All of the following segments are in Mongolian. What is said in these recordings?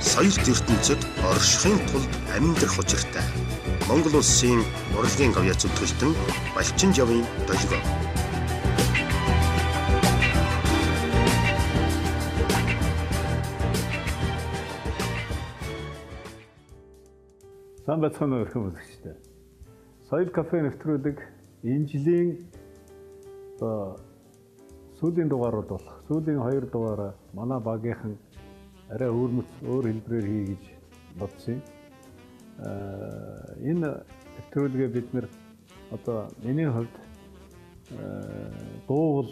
соёл ертөнцөд оршихын тулд амьдрах учиртай. Монгол улсын урлагийн говьяц зүтгэлтэн Балчин жавын долгио. Сайн байцгаана уу өрхөн үзэгчдээ. Соёл кафе нэвтрүүлэг энэ жилийн сүүлийн дугаарууд болох. Сүүлийн 2 дугаараа манай багийнхан арай өөр хэлбэрээр хий гэж бодсон. Энэ нэвтрүүлгээ бид нэр одоо миний хувьд дуу бол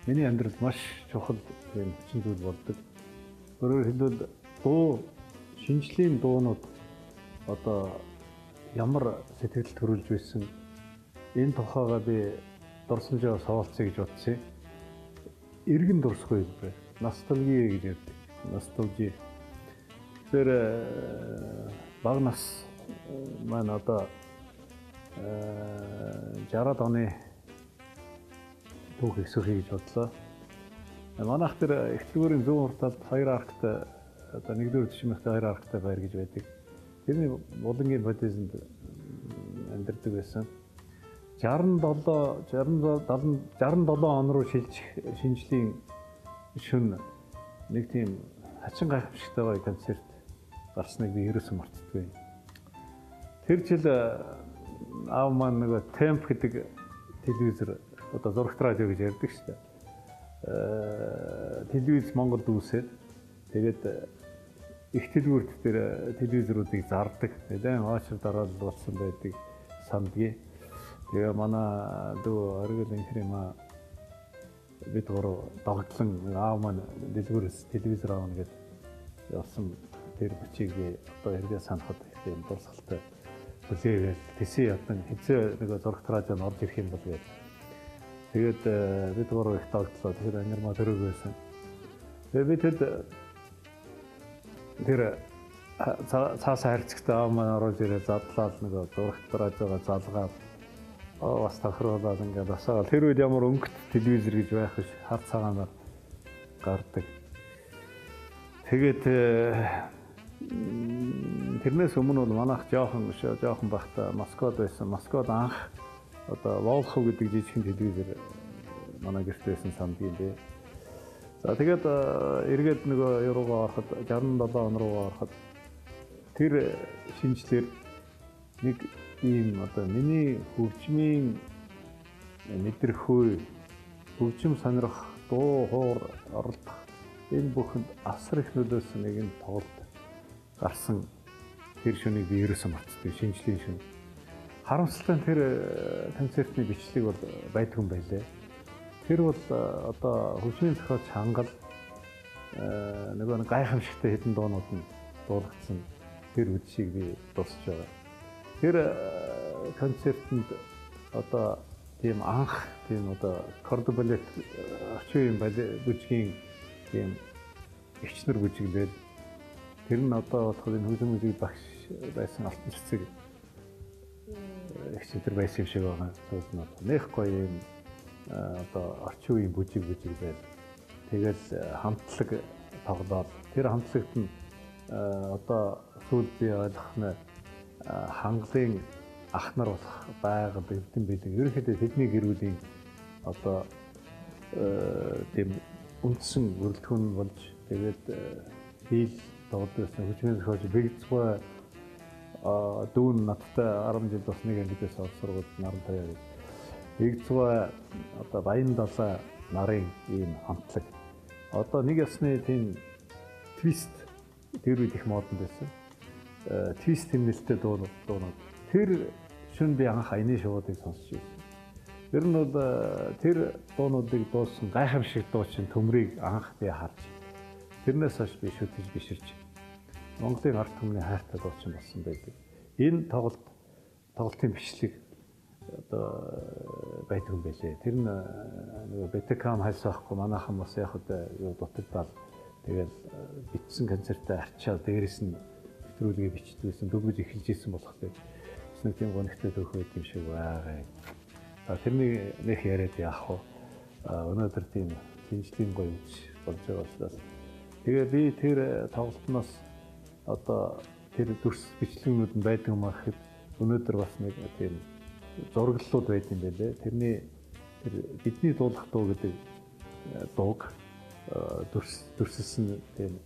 миний амьдралд маш чухал юм хүчин зүйл болдог. Өөрөөр хэлбэл дуу шинжлэлийн дуунууд одоо ямар сэтгэл төрүүлж байсан энэ тухайга би дурсамжаа суулцъя гэж бодсон. Иргэн дурсгүй хэлбэр ностальги гэж ярьдаг. Ностальги. Тэр баг нас маань одоо 60-аад оны түүх ихсөхий гэж бодлоо. Манайх тэр эхлэлгүүрийн зүүн уртад 2 аргатай одоо 1-р жишмийнхтэй 2 аргатай байр гэж байдаг. Тэрний булангийн бодисонд амьдардаг байсан. 67 он руу шилжих шинжлэлийн шөнө нэг тийм хачин гайхамшигтай гоё концерт гарсныг би ерөөсөө мартдаггүй. Тэр жил аав маань нөгөө Темп гэдэг телевизэр одоо зурагт радио гэж ярьдаг шүү дээ. Телевиз Монголд үүсээд тэгээд их дэлгүүрт тэр телевизруудыг зардаг. Тэгээд очир дараал болсон байдаг сандгийн. Тэгээ манай дүү оргил инхрэмаа бид гурав догтлон аав маань дэлгүүрээс телевизэр аавна гэж явсан тэр бичиг би одоо эргээ санахад тийм дурсгалтай хүлээгээл тэсээ ядан хэзээ нэг зурагт радиод орж ирэх юм бол гээд. Тэгээд бид гурав их догтлоо тэр ангирмаа төрөг байсан. Тэгээд бид тэр цаасаа харьцагтай аав маань оруулж ирээ задлал нэг зурагт радиогоо залгаад бас тохируулаад ингээд басаа тэр үед ямар өнгөт телевизэр гэж байх биш хар цагаанаар гардаг. Тэгээд тэрнээс өмнө бол манайх жоохон байхдаа Москвад байсан. Москвад анх одоо Волхов гэдэг жижигхэн телевизэр манай гэрт байсан сандгийн дээ. За тэгээд эргээд нөгөө юуруугаа ороход 67 он руугаа ороход тэр шинжлэр нэг ийм одоо миний хөгжмийн мэдрэхүй хөгжим сонирх дуу хоор оролдох энэ бүхэнд асар их нөлөөсөн нэгэн тоглолт гарсан тэр шөнийг би ерөөсөө мартдаггүй шинжлэлийн шөнө. Харамсалтай тэр концертны бичлэг бол байдгүй юм байлээ. Тэр бол одоо хөгжмийн зохиолч хангал нөгөө гайхамшигтай хэдэн дуунууд нь дуулагдсан тэр үдшийг би дуусч байгаа. Тэр концертанд одоо тийм анх тийм одоо кордобалет орчин үеийн бүжгийн тийм эгчнэр бүжиглээд тэр нь одоо бодоход энэ хөгжим бүжиг багш байсан алтан цэцэг эгчнэр байсан юм шиг байгаа. Тэгвэл нь нэх гоё юм одоо орчин үеийн бүжиглээд тэгэл хамтлаг тоглоод тэр хамтлагт нь одоо сүүл би ойлгох нь хангалын ах нар болох байгаль эрдэм бэлэн ерөнхийдөө тэдний гэр бүлийн одоо тийм үндсэн бүрэлдэхүүн болж тэгээд хэл тоглолтын хөгжмийн зохиолч Бэгцгой дүүн надтай 10 жил бас нэг ангидээс орж сургууль Нарантаяа гэж Бэгцгой одоо Баян далай нарын ийм хамтлаг одоо нэг ясны тийм твист тэр үед их модон байсан. Твист хэмнэлттэй дуунууд. Тэр шөнө би анх аяны шуудыг сонсч байсан. Тэр нь бол тэр дуунуудыг дуулсан гайхамшиг дуучин төмрийг анх би харж. Тэрнээс хойш би шүтэж биширч Монголын ард түмний хайртай дуучин болсон байдаг. Энэ тоглолтын бичлэг одоо байдаг юм байлээ. Тэр нь нөгөө Бетекам хайсаахгүй манайхан бас яг юу дутагдал тэгэл бичсэн концертаа арчаад дээрэс нь нэвтрүүлгээ бичдгүйсэн дөгөж эхэлж исэн болох тийм нэг тийм гонхтой төгөх байт юм шиг байгаа. Тэрний нэх яриад яах вэ? Өнөөдөр тийм шинжлэлийн гоё болж байгаа учраас Тэгээ би тэр тоглолтноос одоо тэр дүрс бичлэгнүүд нь байдаг юм ахэд өнөөдөр бас нэг тийм зураглалууд байд юм байлээ. Тэрний тэр бидний дуулах дуу гэдэг дууг дүрсэлсэн тийм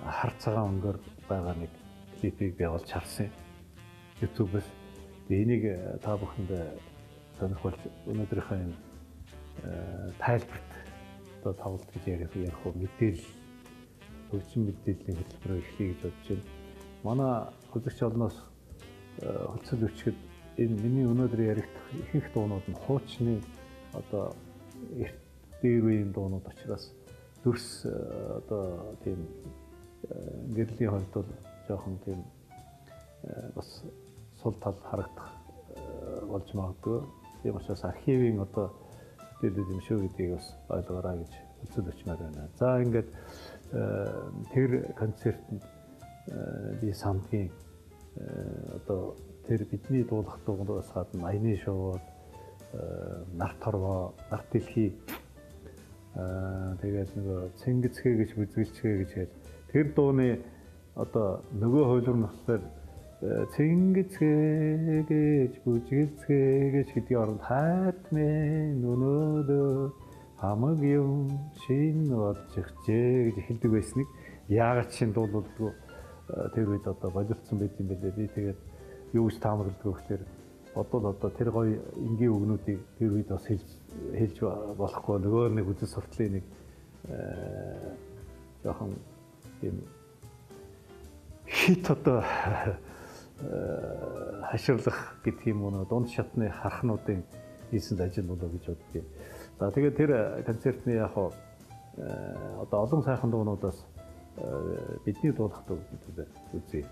хар цагаан өнгөөр байгаа нэг клипийг би олж харсан. YouTube-с энийг та бүхэнд сонирхолж өнөөдрийнхөө энэ тайлбарт одоо тоглолт гэж ярих уу мэдээлэл хөгжим мэдээллийн хөтөлбөрөөр эхлэе гэж бодож байна. Манай үзэгч олноос хөлцөл өчгөд энэ миний өнөөдөр яригдах ихэнх дуунууд нь хуучны одоо эрт дээр үеийн дуунууд учраас дүрс одоо тийм гэрлийн хувьд бол жоохон тийм бас сул тал харагдах болж магадгүй. Тийм учраас архивын одоо мэдээлэл юм шүү гэдгийг бас ойлгоорой гэж үзэл өчмөр байна. За ингээд тэр концертанд би самгийн одоо тэр бидний дуулах дуугаас гадна аяны шоу, нарт хорвоо, нарт дэлхий тэгээд нөгөө цэнгэцгээ гэж бүзгэлчгээ гэж хэлж тэр дууны одоо нөгөө хуулбар нь болохоор цэнгэцгээ гэж бүзгэлцгээ гэж гэдгийг оронд хайтмын өнөөдөр хамаг юм шин болчихжээ гэж хэлдэг байсныг яагаад чинь дуулуулдгүй тэр үед одоо боловцсон байт юм бэлээ. Би тэгээд юу гэж таамагладаг гэхээр одоо тэр гоё энгийн үгнүүдийг тэр үед бас хэлж болохгүй нөгөө нэг үзэл суртлын нэг жоохон тийм хит одоо хаширлах гэдэг юм уу дунд шатны харахнуудын хийсэн ажил болоо гэж боддгийг. За тэгээд тэр концертны яг одоо олон сайхан дуунуудаас бидний дуулах дууг үзье.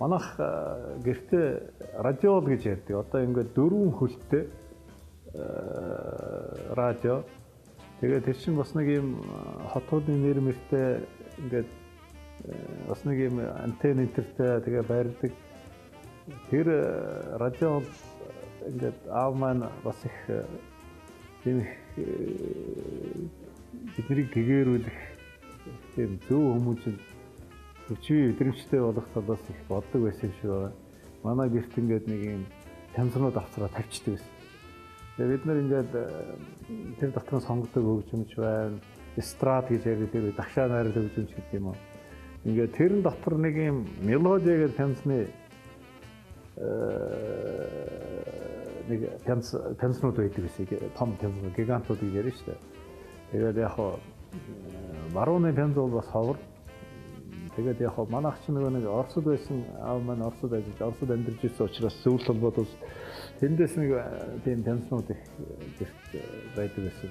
манайх гэртээ радиол гэж ярьдаг. Одоо ингээд 4 хөлтэй радио. Тэгээд тэр чинь бас нэг юм хотуудын нэр мэртэй ингээд бас нэг юм антенн интертэй тэгээ байрдаг. Тэр радио ингээд аав маань бас их тийм бидний гэгэрүүлэх тийм зөв хүмүүжил өчигөө өдрөмжтэй болох талаас их боддог байсан шиг байна. Манай гэрт ингээд нэг юм пенсионууд авцраа тавьчихдаг байсан. Тэгээ бид нар ингээд тэр дотор сонгодог хөгжимч байна. Эстрад гэж яриад тэр дагшаа найруулах хөгжимч гэдэг юм уу. Ингээд тэрэн дотор нэг юм мелоди гэдэг пенсны нэг пенснууд байдаг гэсэн. Том пенснууд гигантууд гэж ярьж шүү дээ. Тэгээд яг хоо барууны пенс бол бас ховор. Тэгээд яг хоо манайх ч нэг Оросд байсан аав маань Оросд амьдарч ирсэн учраас зөвл толгойд бас тэндээс нэг тийм пенснууд их байдаг байсан.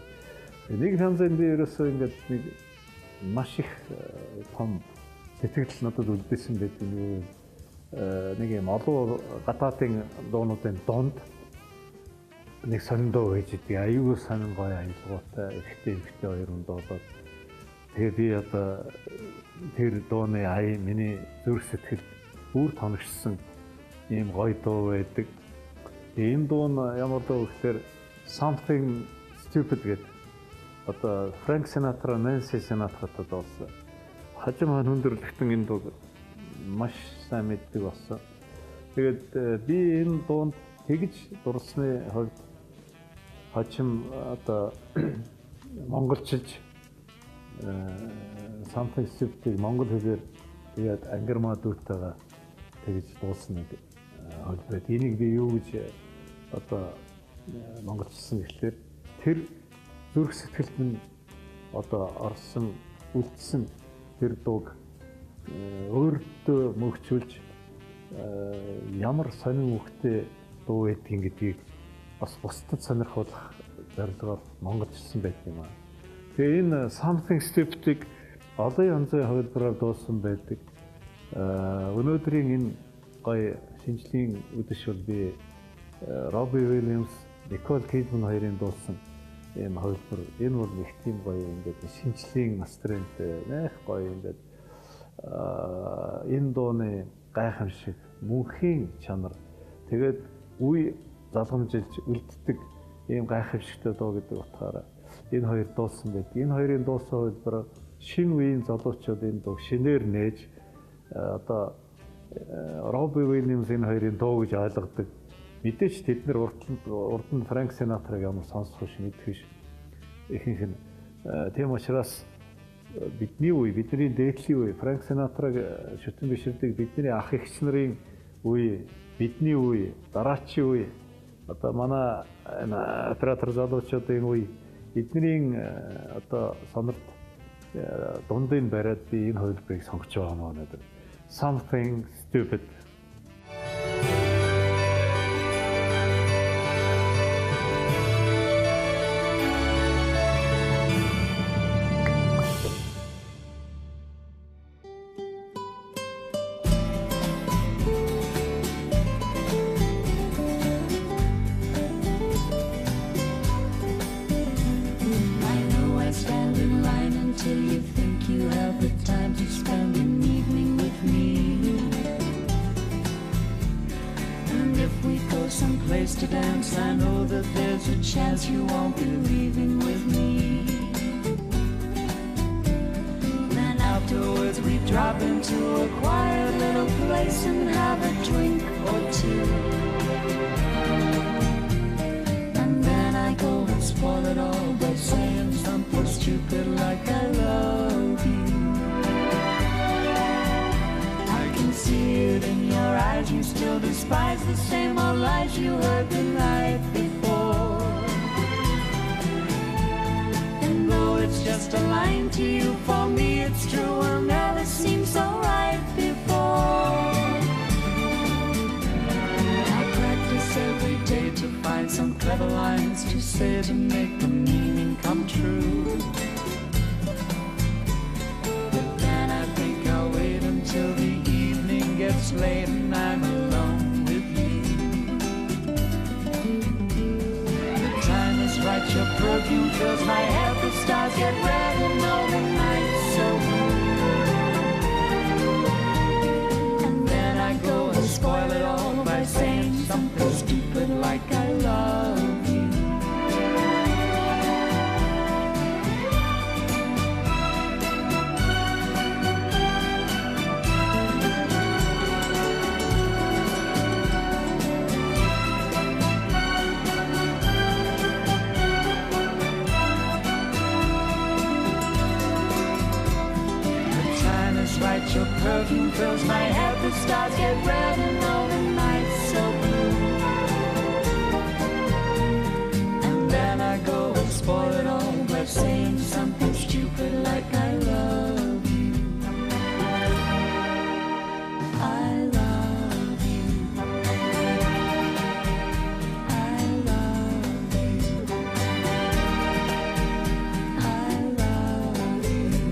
Нэг пенсэнд би ерөөсөө ингээд нэг маш их том сэтгэл надад үлдээсэн байдаг нэг юм олон гадаадын дуунуудын донд нэг сониндоо байж идэг. Аюул сонин гоё аялгуутай эрэгтэй хоёр хүн доолоод тэгээ би одоо тэр дууны ая миний зүрх сэтгэл бүр тоногшсон ийм гоё дуу байдаг. Энэ дуу нь ямар дуу гэхээр Something Stupid гэдэг. Одоо Frank Sinatra, Nancy Sinatra-тай дуулсан. Хажим хаан хүндрэлтэн энэ дуу маш сайн мэддэг болсон. Тэгээд би энэ дуунд тэгж дурсны хувьд хажим одоо монголчилж Something Stupid монгол хэлээр тэгээд ангирмаа дүүтэйгээ тэгж дуулсан нэг хэлбэрт энийг би юу гэж одоо монголчилсан гэхлээр тэр зүрх сэтгэлд нь одоо орсон үлдсэн тэр дууг өөртөө мөгчүүлж ямар сонин үгтэй дуу байдгийг гэдгийг бас бусдад сонирхуулах зорилгоор монголчилсан байдаг юм аа. Тэгээ энэ Something Stupid-ийг олон янзын хувилбараар дуулсан байдаг. Өнөөдрийн энэ гоё шинжлэлийн үдэш бол би Робби Уильямс, Никол Кидман хоёрын дуулсан ийм хувилбар. Энэ бол их тийм гоё ингээд шинжлэлийн настрэнтэй нэх гоё ингээд энэ дууны гайхамшиг мөнхийн чанар тэгээд үе залгамжилж үлддэг ийм гайхамшигтай дуу гэдэг утгаараа энэ хоёр дуулсан байдаг. Энэ хоёрын дуусан хувилбар шинэ үеийн залуучууд энэ дуу шинээр нээж одоо Робби Уильямс энэ хоёрын дуу гэж ойлгодог. Мэдээч тэд нар урд нь Франк Синатраг ямар сонсох биш мэдэх биш. Ихэнх нь тийм учраас бидний үе, бидний дээдлийн үе, Франк Синатраг шүтэн биширдэг бидний ах эгч нарын үе, бидний үе, дараачийн үе, одоо манай оператор залуучуудын үе, эднэрийн одоо сонорт дундын бариад би энэ хувилбарыг сонгож байгаа юм өнөөдөр. Something Stupid. Someplace to dance, I know that there's a chance you won't be leaving with me. Then afterwards we drop into a quiet little place and have a drink or two. And then I go and spoil it all by saying something stupid like I love you. I can see it in your eyes, you still despise the same old lies you heard the night before. And though it's just a line to you, for me it's true, will never seem so right before. I practice every day to find some clever lines to say to make the meaning come true. But then I think I'll wait until the evening gets late and I'm alone with you. The time is right, your perfume fills my head, the stars get red and all the nights so blue. And then I go and spoil it all by saying something stupid like I love you. Your perfume fills my head, the stars get red and all the nights so blue. And then I go and spoil it all by saying something stupid like I love you. I love you. I love you. I love you.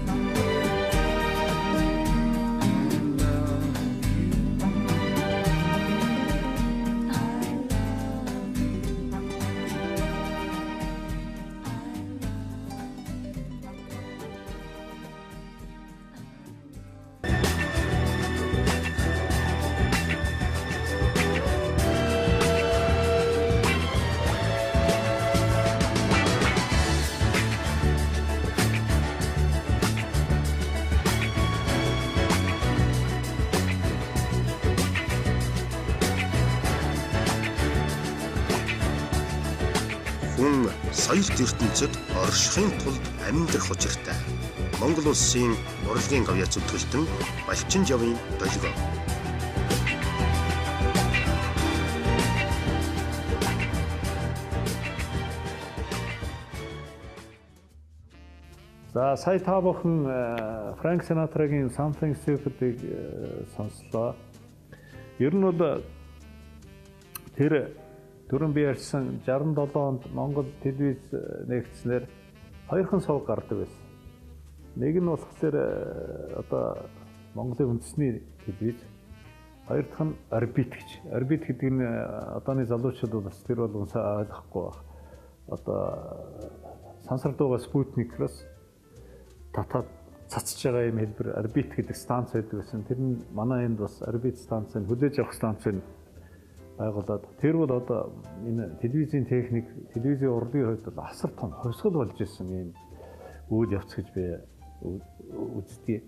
Хүн соёлт ертөнцид оршихын тулд амьдрах учиртай. Монгол улсын урлагийн гавьяа зүтгэлтэн Балчин жавын долгио. За сая та бүхэн Фрэнк Синатрагийн Something Stupid-ийг сонслоо. Ер нь бол тэр түрүүн би ярьсан 67 онд Монгол телевиз нэгдснээр хоёрхан сувг гардаг байсан. Нэг нь болохоор одоо Монголын үндэсний телевиз, хоёр дахь нь Орбит гэж. Орбит гэдэг нь одооны залуучууд бас тэр бол унсаа ойлгохгүй байна. Одоо сансар дууга Спутникроос татаад цацж байгаа юм хэлбэр Орбит гэдэг станц байдаг гэсэн. Тэр нь манай энд бас Орбит станцын хүлээж авах станцын байгуулад тэр бол одоо энэ телевизийн техник, телевизийн урлагийн хувьд бол асар том хувьсгал болж ирсэн юм үйл явц гэж би үзтгий.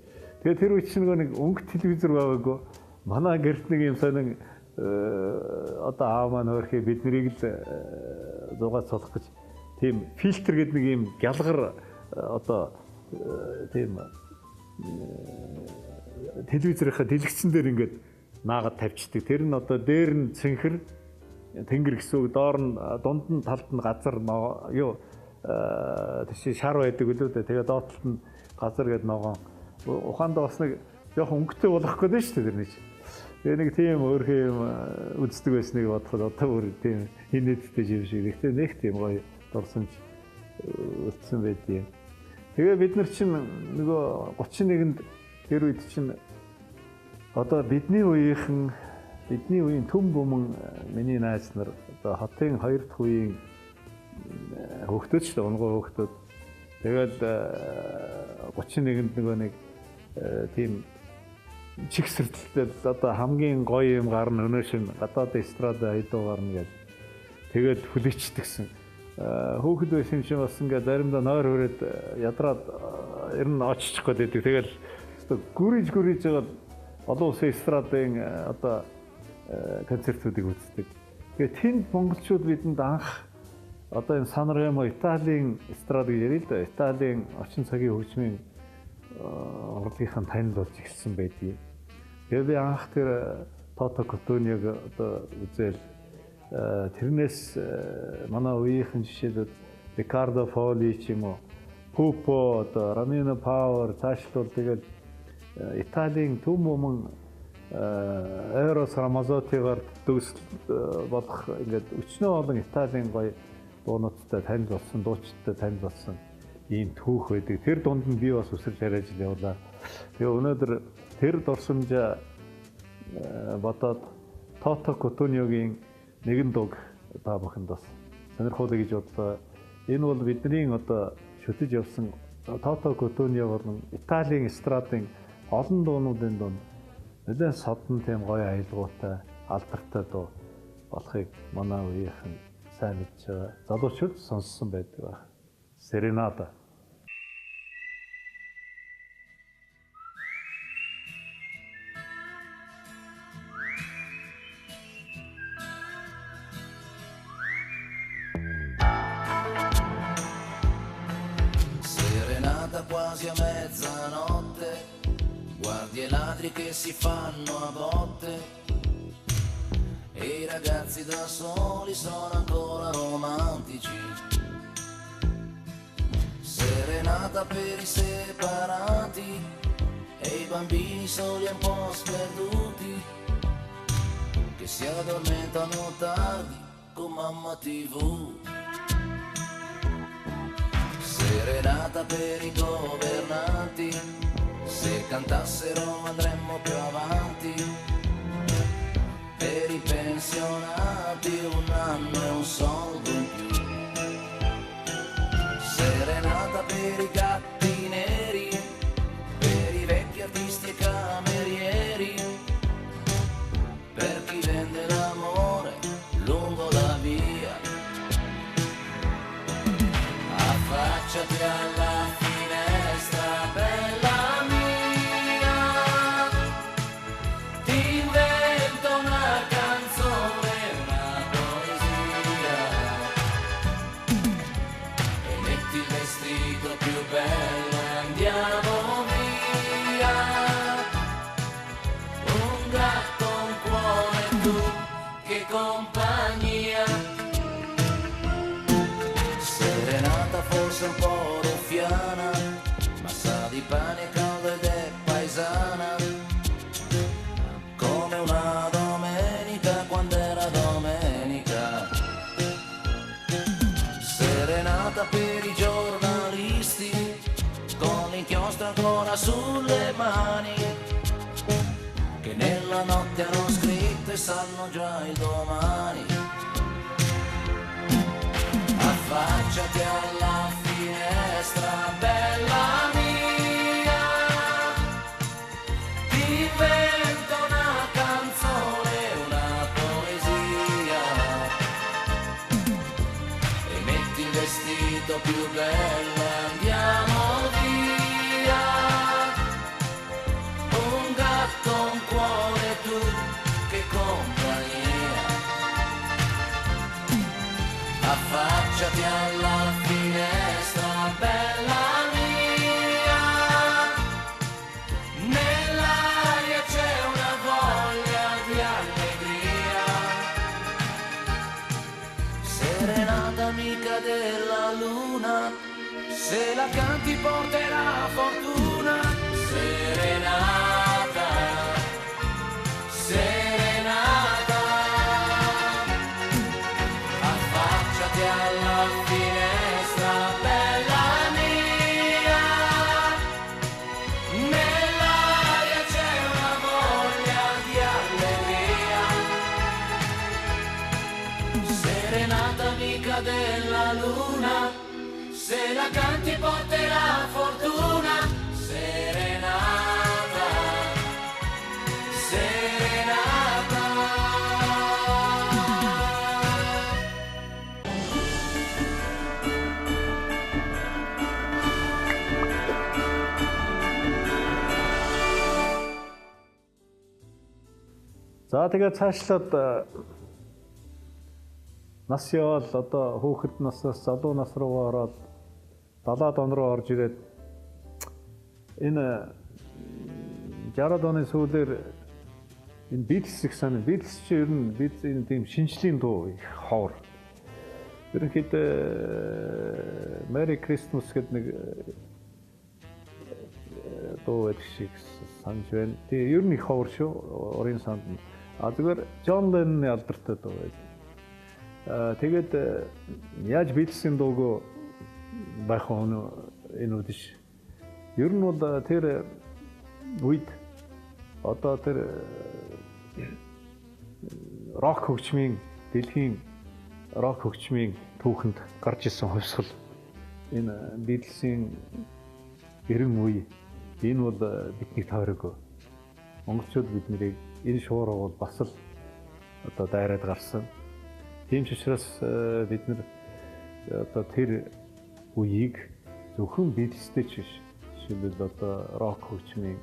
Тэгээ тэр үеч нэг өнгө телевизэр байгаагүй манай гэрт нэг юм сонин одоо аав маань өөрхий бид нарыг л зугаад цолох гэж тийм фильтр гэдэг нэг юм гялгар одоо тийм телевизрийнхаа дэлгэцэн дээр ингээд наагаад тавьчихдаг. Тэр нь одоо дээр нь цэнхэр тэнгэр гэсэн үг, доор нь дунд нь талд нь газар юу тийш шар байдаг үлээ дээ. Тэгээ доотлолт нь газар гэдэг ногоон. Ухаандаа бас нэг жоохон өнгөтэй болох гээд байна шүү дээ тэр нэг. Тэгээ нэг тийм өөрхий юм үздэг байсныг бодоход одоо бүр тийм хинээдтэй юм шиг. Гэхдээ нэг тийм гоё дурсамж үлдсэн байдیں۔ Тэгээ бид нар чинь нөгөө 31-нд тэр үед чинь одоо бидний үеийн төм бүмэн миний найз нар одоо хотын 2 дахь үеийн хүүхдүүд ч унгой хүүхдүүд. Тэгэл 31-нд нөгөө нэг тийм чигсэрдэлтэй одоо хамгийн гоё юм гарна өнөөшин гадаад эстрада айдуу гарна гэж тэгэл хүлээчдэгсэн. Хүүхэд байсан чинь бас ингээд заримдаа нойр хүрээд ядраад ер нь оччих гээд байдаг. Тэгэл гүриж жагаад олон улсын эстрадын одоо концертуудыг үздэг. Тэгээ тэнд монголчууд бидэнд анх одоо энэ Санремо Италийн эстрад гэж ярил л да. Италийн орчин цагийн хөгжмийн урлагийнхан танил болж эхэлсэн байдгийг. Тэгээ би анх тэр Тото Котуньог одоо үзэл тэрнээс манай үеийнхэн жишээлбэл Рикардо Фоли ч юм уу, Пупо, одоо Рамино Пауэр цаашлуул тэгэл Италийн төм бүмэн Эрос Рамазотигаар төгсөл болох ингээд өчнөө олон Италийн гоё дуунуудтай танил болсон, дуучидтай танил болсон ийм түүх байдаг. Тэр дунд нь би бас үсрэл тариаж явуулаа. Тэгээ өнөөдөр тэр дурсамжаа бодоод Тото Кутуньогийн нэгэн дуг та бүхэнд бас сонирхолтой гэж бодлоо. Энэ бол бидний одоо шүтэж явсан Тото Кутуньо болон Италийн эстрадын олон дуунуудын дунд нэлээд содон тийм гоё аялгаутай алдартай дуу болохыг манай үеийнхэн сайн мэдж байгаа. Залуучууд сонссон байдаг ба. Serenata. Serenata quasi a mezzanotte, guardi i ladri che si fanno a botte, e i ragazzi da soli sono ancora romantici. Serenata per i separati e i bambini soli e un po' sperduti, che si addormentano tardi con mamma TV. Serenata per i governanti, se cantassero andremmo più avanti. Per i pensionati un anno e un soldo in più. Serenata per i gatti neri, per i vecchi artisti e camerieri, per chi vende l'amore lungo la via. Affacciati alla finestra, bella mia, ti invento una canzone, una poesia, e metti il vestito più bello e andiamo via. Un gatto, un cuore, tu, che compagnia. Serenata forse un po' ruffiana, ma sa di pane caldo ed è paesana, come una domenica quando era domenica. Serenata per i giornalisti, con l'inchiostro ancora sulle mani, che nella notte hanno scritto e sanno già il domani. Affacciati alla finestra, bella mia, ti invento una canzone, una poesia, e metti il vestito più bello e andiamo via. Un gatto, un cuore, tu, che compagnia. Affacciati alla finestra, bella mia, nell'aria c'è una voglia di allegria. Serenata amica della luna, se la canti porterà fortuna. Serenata, serenata, affacciati alla finestra, bella mia, nell'aria c'è una voglia di allegria. Serenata amica della luna, se la canti porterà fortuna. Serenata, serenata. За тэгээд цаашлаад нас явал одоо хүүхэд наснаас залуу нас руу ороод 70-аад он руу орж ирээд энэ 60-аад оны сүүлээр энэ Beatles их сонир. Beatles чи ер нь энэ тийм шинжлэлийн дуу их ховор. Ерөнхийдөө Merry Christmas гэдэг нэг дуу байдаг шиг санаж байна. Тэгээ ер нь их ховор шүү. Орын санд нь. Зүгээр John Lennon-ы алдартай дуу байдаг. Тэгээд яаж Beatles-ийн дууг байх вэ энэ үдш. Ер нь бол тэр үед одоо тэр рок хөгжмийн дэлхийн рок хөгжмийн түүхэнд гарч исэн хувьсгал энэ Beatles-ийн 90 үе энэ бол бидний тойрог. Монголчууд биднийг энэ шуурга бол бас л одоо дайраад гарсан. Тийм ч учраас бид нар одоо тэр үеийг зөвхөн Beatles-тэй ч биш, жишээлбэл одоо рок хөгжмийн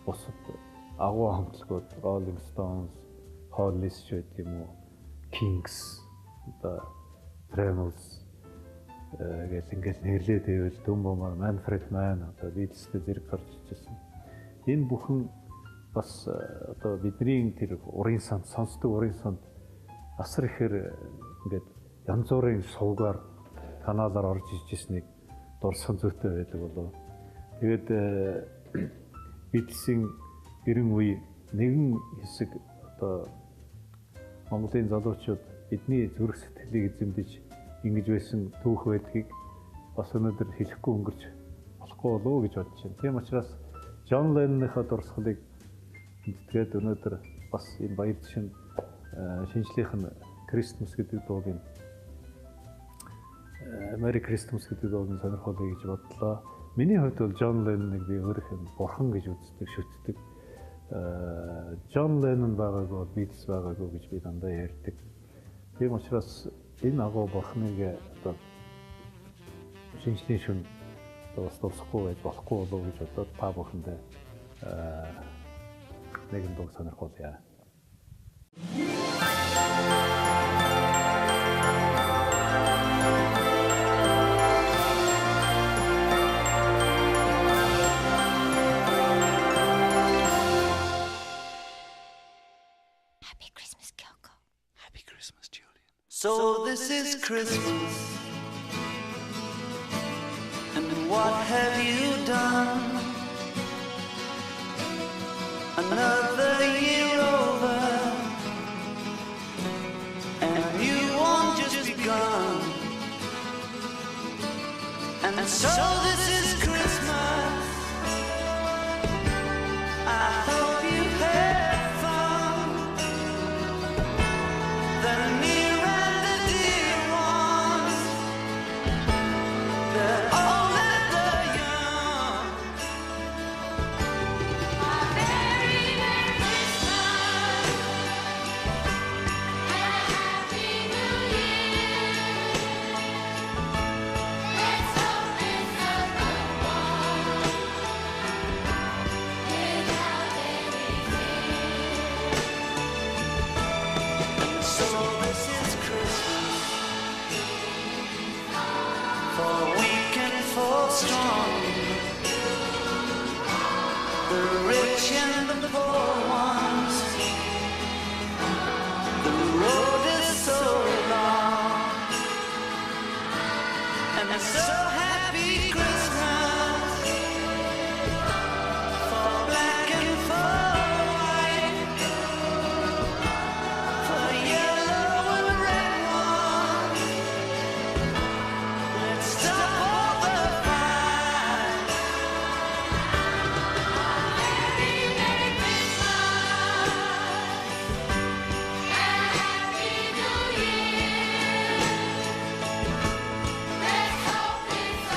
бусад агуу хамтлагууд Rolling Stones, Police ч гэдэг юм уу, Kings, одоо Tremors ингээд нэрлээд байвал Дүмбомар, Manfred Mann одоо Beatles-тэй зэрэг гарч ирсэн. Энэ бүхэн бас одоо бидний тэр урын санд, сонсдог урын санд асар ихээр ингээд янз бүрийн сувгаар каналаар орж иж ирснийг дурсан зүйтэй байдаг болов. Тэгээд Beatles-ийн 90 үе нэгэн хэсэг одоо Монголын залуучууд бидний зүрх сэтгэлийг эзэмдэж ингэж байсан түүх байдгийг бас өнөөдөр хэлэхгүй өнгөрч болохгүй болов уу гэж бодож байна. Тийм учраас John Lennon-ийнхаа дурсгалыг тэгээд өнөөдөр бас энэ баяр жишээ шинжлэх нь Christmas гэдэг дуугийн Merry Christmas гэдэг дуугийн сонирхолтой гэж бодлоо. Миний хувьд бол John Lennon-ыг би өөрийнхөө бурхан гэж үздэг, шүтдэг. John Lennon байгаагүй бол Beatles байгаагүй гэж би дандаа ярьдаг. Тийм учраас энэ агуу бурхныг одоо шинжлэх шүн бас дуусахгүй байж болохгүй болов гэж бодоод та бүхэндээ нэгэн дуу сонирхолтой. Happy Christmas, Kyoko. Happy Christmas, Julian. So this is Christmas, and what have you done? Another year over, and you won't just begun. And so this is Christmas. I hope you had fun. The near and the dear ones, the old and the young. Merry Christmas and a Happy New Year. Let's hope it's a good one without any fear. So this is Christmas, for weak and for strong, the rich and the poor ones. The road is so long, and so happy Christmas for black and for white, for yellow and red ones. Let's stop all the fight. Merry Christmas and a Happy New Year. Let's hope it's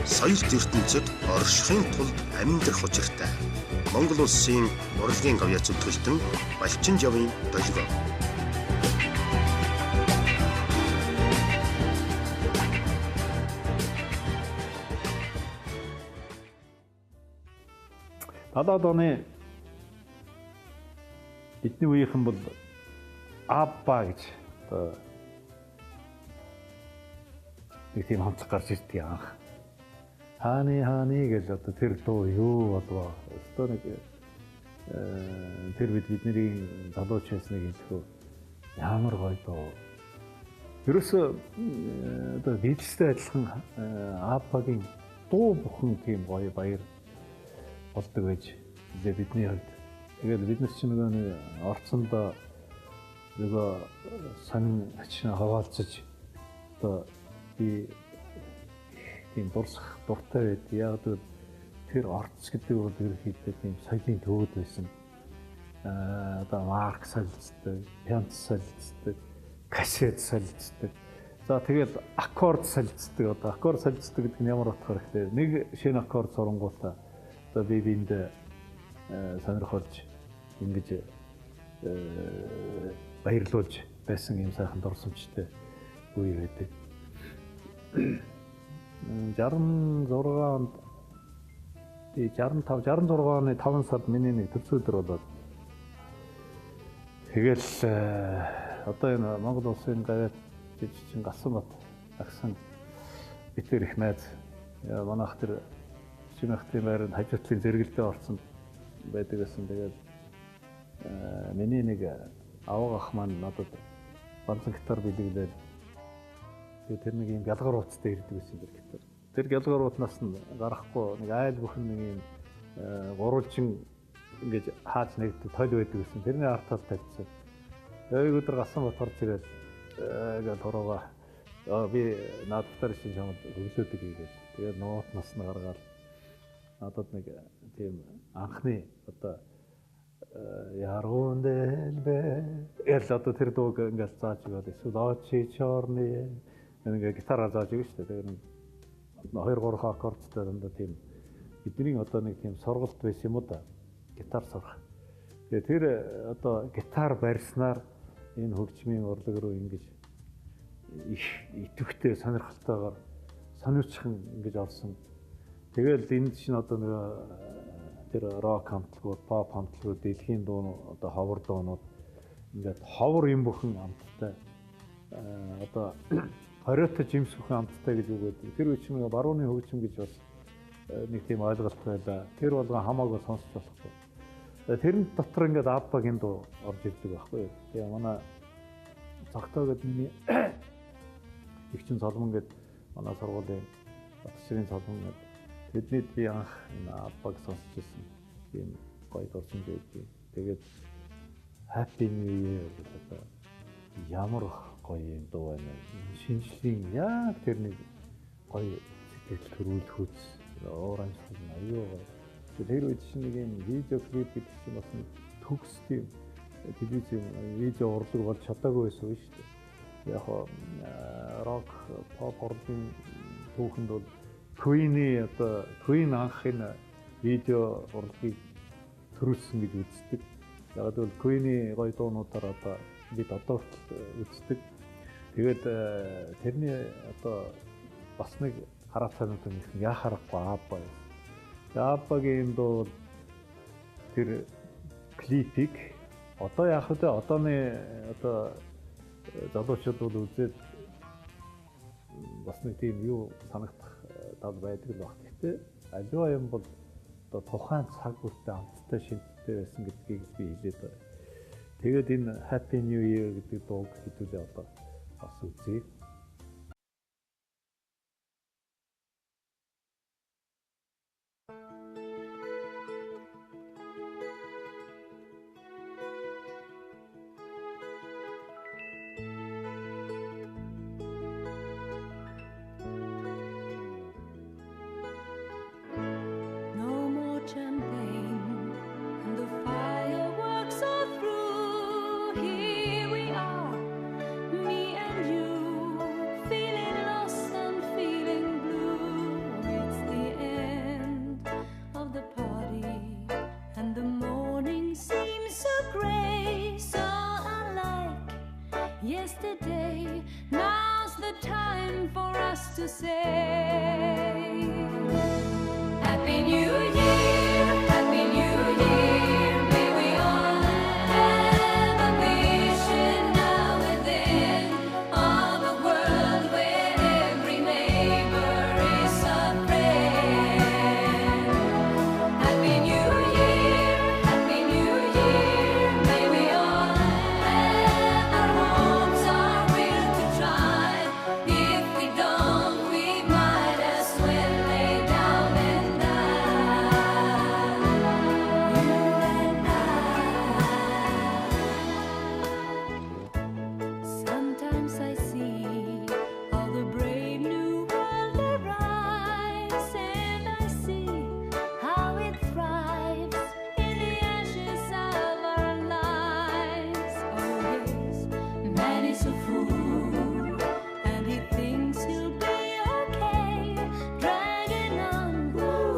соёлт ертөнцид оршихын тулд амьдрах учиртай. Монгол улсын урлагийн гавьяа зүтгэлтэн Балчин жавын долгио. Далаад оны бидний үеийнхэн бол Абба гэж одоо нэг тийм хамтлаг гарч ирдэг анх. Хааны гэж одоо тэр дуу юу болов? Одоо нэг тэр бидний залууч байсныг хэлэхөө ямар гоё дуу. Ерөөсөө одоо бичлэгтэй адилхан Аббагийн дуу бүхэн тийм гоё баяр болдог байж бидний хувьд. Тэгээд бид нар чинь нэг орцондоо нөгөө сонин ачна хаваалцаж одоо би тийм дурсах дуртай байд. Яг л тэр орц гэдэг бол ерөөхдөө тийм соёлын төвөд байсан. Одоо марк солилцдог, пянц солилцдог, кассет солилцдог. За тэгээд аккорд солилцдог. Одоо аккорд солилцдог гэдэг нь ямар утгаар гэхээр нэг шинэ аккорд сурангуудаа одоо би биэнд сонирхолж ингэж баярлуулж байсан юм сайхан дурсамжтай үе байдаг. 66 онд 66 оны 5 сард миний нэг төрсөдөр болоод тэгэл одоо энэ Монгол улсын гавьяат жижигчин Галсанбат агсан битэр их найз манайх тэр Шинэхтийн байранд хажуутлын зэрэгэлдээ орсон байдаг гэсэн. Тэгээд миний нэг авга ах маань надад банцан гитар бэлэглээд тэр нэг юм гялгар ууцтай ирдэг байсан тэр гитар. Тэр гялгар уутнаас нь гарахгүй нэг айл бүхэн нэг юм гурвалжин ингэж хааж нэгдэг тойл байдаг гэсэн. Тэрний арт тал тавьчихсан. Тэгээд өдөр Галсанбат орж ирээд ингээд хорогоо би наадтар шин чамд өглөөдөг хийгээд тэгээд ноотнаас нь гаргаад надад нэг тийм анхны одоо ярун дэлбэ ял одоо тэр дууг ингээд зааж өгөөд эсвэл очи чорны ингээд гитараар зааж өгнө шүү дээ. Тэгээд 2-3 аккордтай дандаа тийм бидний одоо нэг тийм сургалт байсан юм уу да. Гитар сурах. Тэгээд тэр одоо гитар барьснаар энэ хөгжмийн урлаг руу ингэж их идэвхтэй сонирхолтойгоор сониучхан ингэж орсон. Тэгэл энэ чинь одоо нэг тэр рок хамтлагууд, pop хамтлагууд, дэлхийн дуу одоо ховор дуунууд ингээд ховор юм бүхэн амттай одоо хориотой жимс бүхэн амттай гэж үг байдаг. Тэр үе чинь барууны хөгжим гэж бас нэг тийм ойлголт байлаа. Тэр болгон хамаагүй сонсч болохгүй. Тэрэн дотор ингээд Аббагийн дуу орж ирдэг байхгүй юу. Тэгээ манай цагтаа гэдэг миний ихчин Соломон гэдэг манай сургуулийн батшрын Соломон гэдэг тэднийд би анх энэ Аббаг сонсч ирсэн. Тийм гоё дурсамж байдаг. Тэгээд Happy New Year гэдэг ямар гоё юм дуу байна. Шинжлэлийн яг тэр нэг гоё сэтгэл төрүүлэх хүч оранжлал аюу гоё. Тэр үед чинь нэг юм видео клип гэдэг чинь бас нэг төгс тийм телевизийн видео урлаг болж чадаагүй байсан шүү дээ. Яг рок pop урлагийн түүхэнд бол Queen-ийн одоо Queen анх энэ видео урлагийг төрүүлсэн гэж үздэг. Яг л Queen-ийн гоё дуунуудаар одоо бид одоо үздэг. Тэгээд тэрний одоо бас нэг хараа цаанууд нэг яхахгүй Абба. Аббагийн дуу тэр клипийг одоо яг л одооны одоо залуучууд бол үзээд бас нэг тийм юу санагдах тал байдаг л баг. Гэхдээ аливаа юм бол одоо тухайн цаг үетэй амттай шинжтэй байсан гэдгийг би хэлээд байна. Тэгээд энэ Happy New Year гэдэг дууг хэдүүлээ одоо бас үзье. Here we are, me and you. yesterday. Now's the time for us to say Happy New Year, Happy New Year. May we all have a vision now and then of a world where every neighbor is a friend. Happy New Year, Happy New Year. May we all have our homes, our will to try. If we don't, we might as well lay down and die. You and I. Sometimes I see how the brave new world arrives, and I see how it thrives in the ashes of our lives. Oh yes, man is a fool, and he thinks he'll be okay, dragging on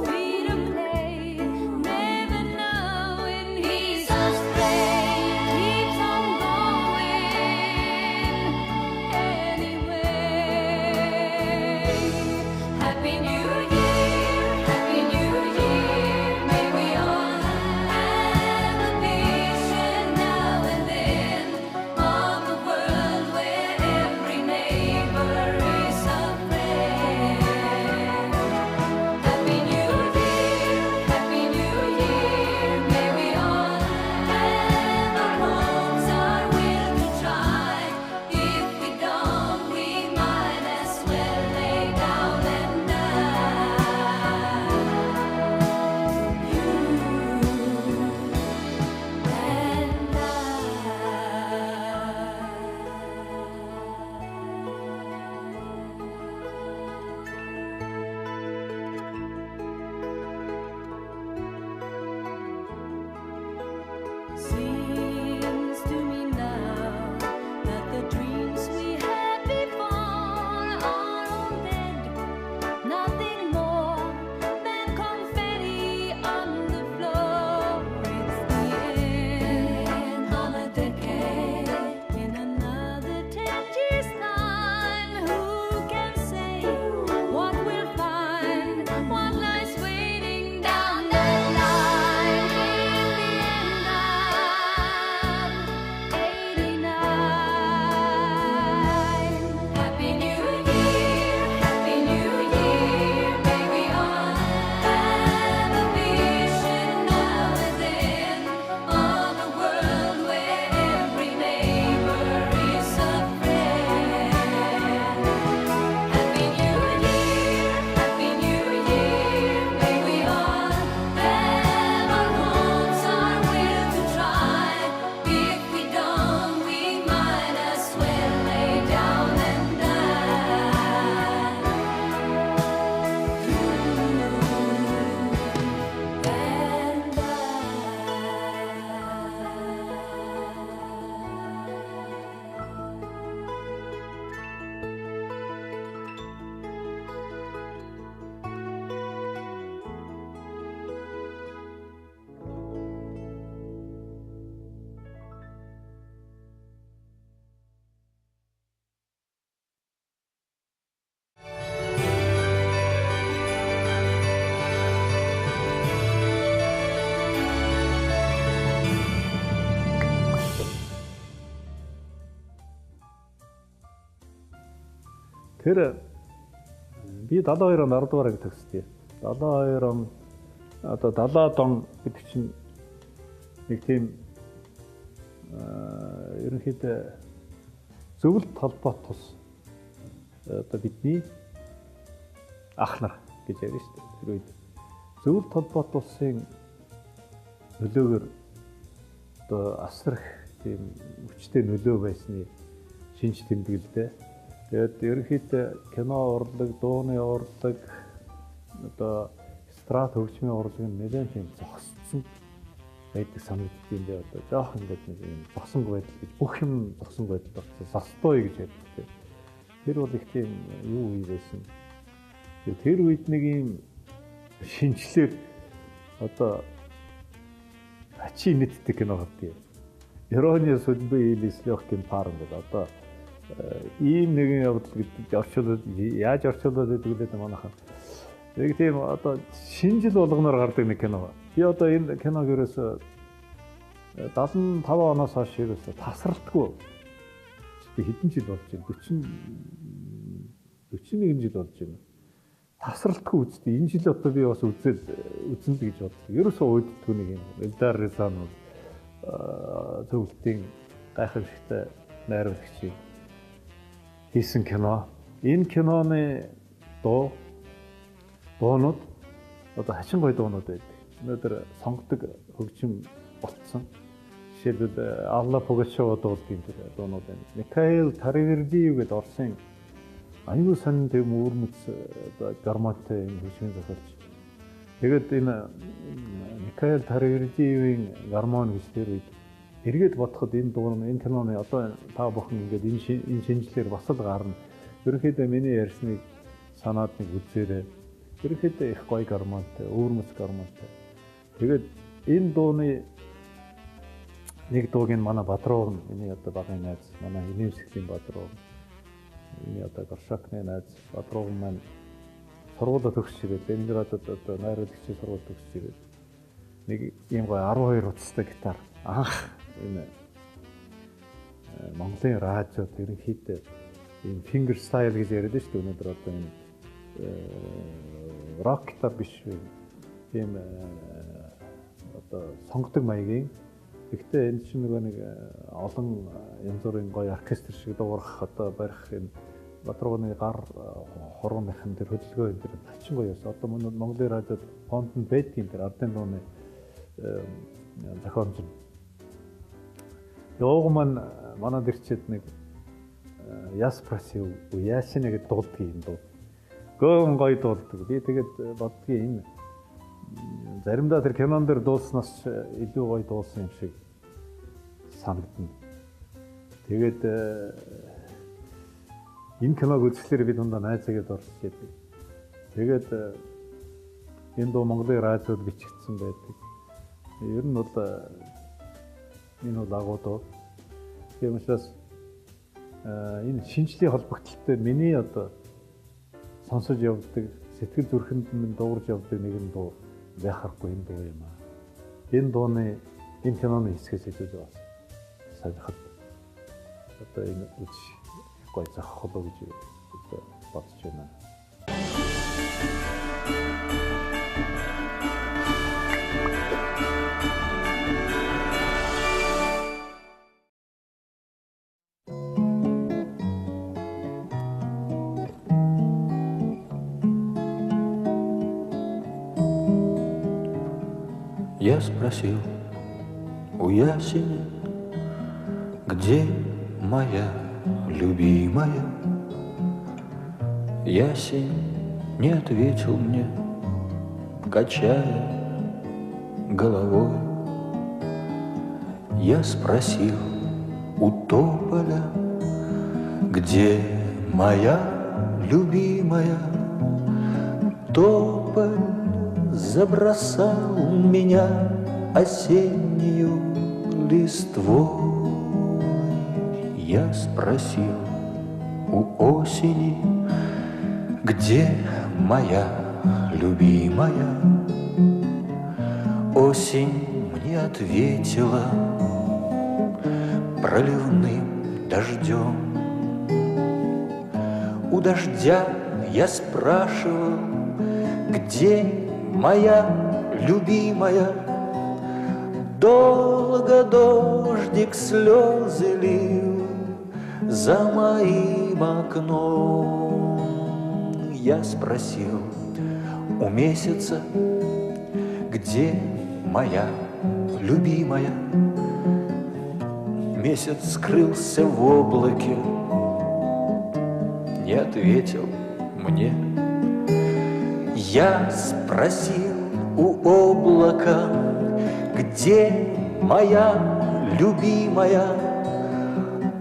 feet of clay, never knowing he's astray, keeps on going anyway. Happy New Year, Happy New Year. May we all have a vision now and then of a world where every neighbor is a friend. Happy New Year, Happy New Year. May we all have our homes, our will to try. If we don't, we might as well lay down and die. You and Seems to me now that the dreams we had before are all dead. Nothing more than confetti on the floor. It's the end of a decade. In another 10 years' time, who can say what we'll find? What lies waiting down the line? In the end of 89. Happy New Year, Happy New Year. May we all have a vision now and then of a world where every neighbor is a friend. Happy New Year, Happy New Year. May we all have our homes, our will to try. If we don't, we might as well lay down and die. Тэр би 72 он 10 дугаарыг төгсдөө. 72 он одоо 70-аад он гэдэг чинь нэг тийм ерөнхийдөө зөвлөлт холбоот тус одоо бидний ах нар гэж ярьж шүү дээ. Тэр үед зөвлөлт холбоот улсын нөлөөгөөр одоо асрах тийм хүчтэй нөлөө байсны шинж тэмдэглэлтэй. Тэгээд ерөнхийдөө кино урлаг, дууны урлаг, одоо эстрад хөгжмийн урлаг нь нэлээд тийм зогссон байдаг санагддаг юм дээ. Одоо жоох ингээд нэг юм зогсонг байдал гэж бүх юм зогсонг байдал болсон. Застой гэж ярьдаг. Тэр бол их тийм юу үе байсан. Тэр үед нэг юм шинжлэр одоо ачи нийтдэг кино гардаг. Ирония судьбы или с легким паром гэдэг одоо ийм нэгэн явдал гэдэг орчуулад яаж орчуулад байдаг гэдэг манайхаа яг тийм одоо шинэ жил болгоноор гардаг нэг кино. Би одоо энэ киног ерөөсө 75 оноос хойш ерөөсө тасралтгүй би хэдэн жил болж байна? 41 жил болж байна. Тасралтгүй үзтээ энэ жил одоо би бас үзэн л гэж бодлоо. Ерөөсөө ууддгүй нэг юм. Эльдар Рязанов зөвлөлтийн гайхамшигтай найруулагчийн хийсэн кино. Энэ киноны дуунууд одоо хачин гой дуунууд байдаг. Өнөөдөр сонгодог хөгжим болцсон. Жишээлбэл Алла Пугачева дуулдгийн дуунууд байна. Михаил Таривердиев гэдэг Оросын аюул сонин тэм өөрмөц одоо гармонтой хөгжмийн зохиолч. Тэгээд энэ Михаил Таривердиевийн гармон гэж тэр үед эргээд бодоход энэ дуу энэ киноны одоо та бүхэн ингээд энэ шинжлэлээр бас л гарна. Ерөнхийдөө миний ярьсныг санаад нэг үзээрэй. Ерөнхийдөө их гоё гармонтой, өөрмөц гармонтой. Тэгээд энэ дууны нэг дууг нь манай Бадруу миний одоо багын найз, манай Инэвсгийн Бадруу. Миний одоо Горшакны найз Бадруу маань сургуулаа төгсч ирээд Ленинградад одоо найруулагчийн сургууль төгсч ирээд нэг ийм гоё 12 утастай гитар анх энэ Монголын радиод ерөнхийдөө ийм finger style гэж яриад шүү дээ. Өнөөдөр одоо энэ рок гитар биш тийм одоо сонгодог маягийн. Гэхдээ энэ чинь нэг олон янз бүрийн гоё оркестр шиг дуурах одоо барих энэ Батрууны гар хорон мэхэн тэр хөдөлгөөн энэ тэр хачин гоёс. Одоо Монголын радиод Фонтен Бэйтийн тэр ардын дууны зохиомж. Ёог манад ирчээд нэг яс прасив яашин гэдэг дуулдаг юм дуу. Гөөн гоё дуулдаг. Би тэгээд боддгийн энэ заримдаа тэр кинон дээр дуулснаас илүү гоё дуулсан юм шиг санагдана. Тэгээд энэ киног үзэхлээр би дундаа найзаагээд орж идэг. Тэгээд энэ дуу Монголын радиод бичигдсэн байдаг. Ер нь бол энэ бол агуу дуу. Тийм учраас энэ шинжлэлийн холбогдлолтой миний одоо сонсож явдаг, сэтгэл зүрхэнд минь дуурж явдаг нэгэн дуу байхаргүй энэ дуу юм аа. Энэ дууны энэ киноны хэсгээс илүү бас сонирхол одоо энэ үз гоё зохиол гэж бодож байна. Я спросил у ясеня, где моя любимая. Ясень не ответил мне, качая головой. Я спросил у тополя, где моя любимая. Тополь забросал меня осеннюю листвой. Я спросил у осени, где моя любимая. Осень мне ответила проливным дождем. У дождя я спрашивал, где моя любимая. Долго дождик слезы лил за моим окном. Я спросил у месяца, где моя любимая. Месяц скрылся в облаке, не ответил мне. Я спросил у облака, где моя любимая.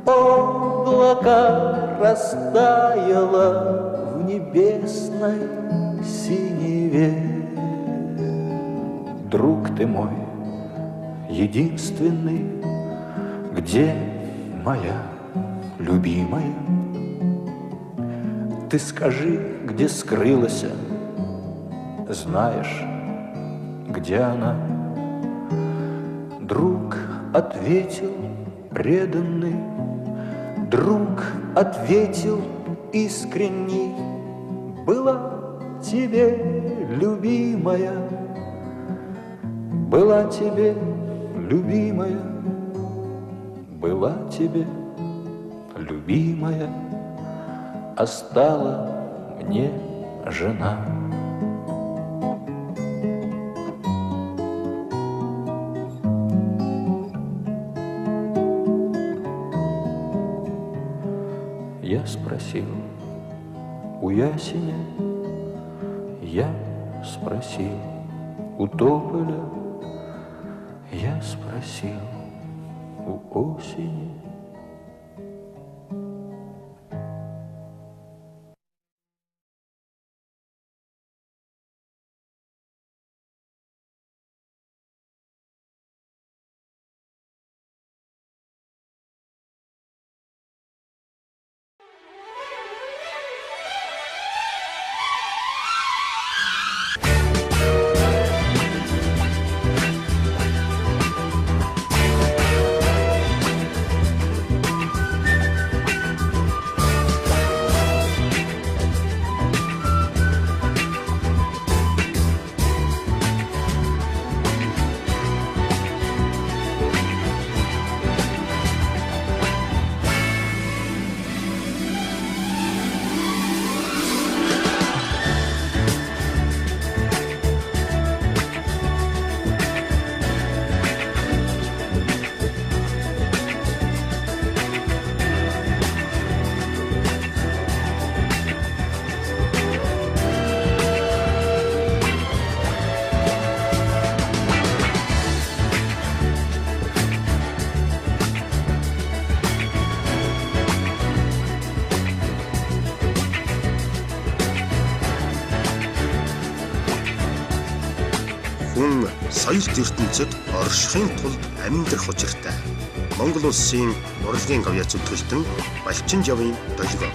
Облако растаяло в небесной синеве. Друг ты мой, единственный, где моя любимая? Ты скажи, где скрылась, знаешь, где она? Друг ответил преданный, друг ответил искренний: была тебе любимая, была тебе любимая, была тебе любимая, а стала мне жена. Я спросил у ясеня, я спросил у тополя, я спросил у осени. Хүн соёлт ертөнцид оршихын тулд амьдрах учиртай. Монгол улсын урлагийн гавьяа зүтгэлтэн Балчин жавын долгио.